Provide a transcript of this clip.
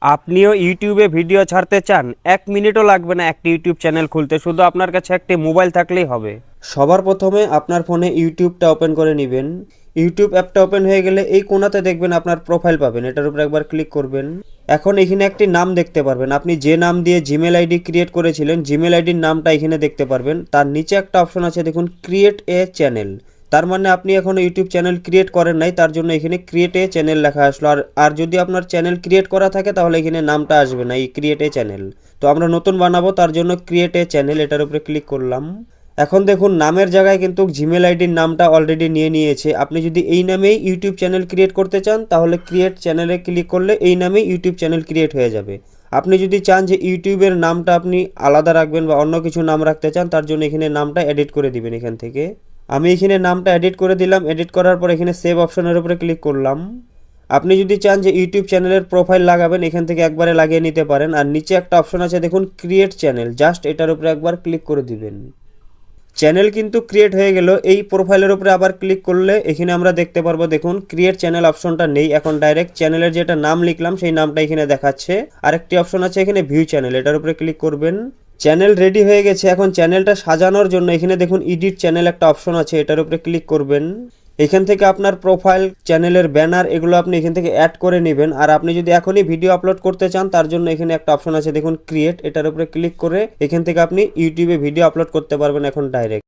আপনিও ইউটিউবে ভিডিও ছাড়তে চান? 1 মিনিটও লাগবে না একটি ইউটিউব চ্যানেল খুলতে, শুধু আপনার কাছে একটি মোবাইল থাকলেই হবে। সবার প্রথমে আপনার ফোনে ইউটিউবটা ওপেন করে নেবেন। ইউটিউব অ্যাপটা ওপেন হয়ে গেলে এই কোণাতে দেখবেন আপনার প্রোফাইল পাবেন, এটার উপর একবার ক্লিক করবেন। এখন এখানে একটি নাম দেখতে পারবেন, আপনি যে নাম দিয়ে জিমেল আইডি ক্রিয়েট করেছিলেন জিমেল আইডির নামটা এখানে দেখতে পারবেন। তার নিচে একটা অপশন আছে দেখুন, ক্রিয়েট এ চ্যানেল। তার মানে আপনি এখনো ইউটিউব চ্যানেল ক্রিয়েট করেন নাই, তার জন্য এখানে ক্রিয়েট এ চ্যানেল লেখা আসলো। আর যদি আপনার চ্যানেল ক্রিয়েট করা থাকে তাহলে এখানে নামটা আসবে না, এই ক্রিয়েট এ চ্যানেল। তো আমরা নতুন বানাবো, তার জন্য ক্রিয়েট এ চ্যানেল এটার উপরে ক্লিক করলাম। এখন দেখুন নামের জায়গায় কিন্তু জিমেল আইডির নামটা অলরেডি নিয়ে নিয়েছে। আপনি যদি এই নামেই ইউটিউব চ্যানেল ক্রিয়েট করতে চান তাহলে ক্রিয়েট চ্যানেলে ক্লিক করলে এই নামেই ইউটিউব চ্যানেল ক্রিয়েট হয়ে যাবে। আপনি যদি চান যে ইউটিউবের নামটা আপনি আলাদা রাখবেন বা অন্য কিছু নাম রাখতে চান, তার জন্য এখানে নামটা এডিট করে দিবেন এখান থেকে। আমি এখানে নামটা এডিট করে দিলাম। এডিট করার পর এখানে সেভ অপশনের উপরে ক্লিক করলাম। আপনি যদি চান যে ইউটিউব চ্যানেলের প্রোফাইল লাগাবেন, এখান থেকে একবারে লাগিয়ে নিতে পারেন। আর নিচে একটা অপশন আছে দেখুন, ক্রিয়েট চ্যানেল, জাস্ট এটার উপরে একবার ক্লিক করে দিবেন। চ্যানেল কিন্তু ক্রিয়েট হয়ে গেল। এই প্রোফাইলের উপরে আবার ক্লিক করলে এখানে আমরা দেখতে পারবো দেখুন ক্রিয়েট চ্যানেল অপশনটা নেই, এখন ডাইরেক্ট চ্যানেলের যেটা নাম লিখলাম সেই নামটা এখানে দেখাচ্ছে। আরেকটি অপশন আছে এখানে ভিউ চ্যানেল, এটার উপরে ক্লিক করবেন। চ্যানেল রেডি হয়ে গেছে। এখন চ্যানেলটা সাজানোর জন্য এখানে দেখুন এডিট চ্যানেল একটা অপশন আছে, এটার উপরে ক্লিক করবেন। এখান থেকে আপনার প্রোফাইল, চ্যানেলের ব্যানার এগুলো আপনি এখান থেকে অ্যাড করে নেবেন। আর আপনি যদি এখনই ভিডিও আপলোড করতে চান তার জন্য এখানে একটা অপশন আছে দেখুন ক্রিয়েট, এটার উপরে ক্লিক করে এখান থেকে আপনি ইউটিউবে ভিডিও আপলোড করতে পারবেন এখন ডাইরেক্ট।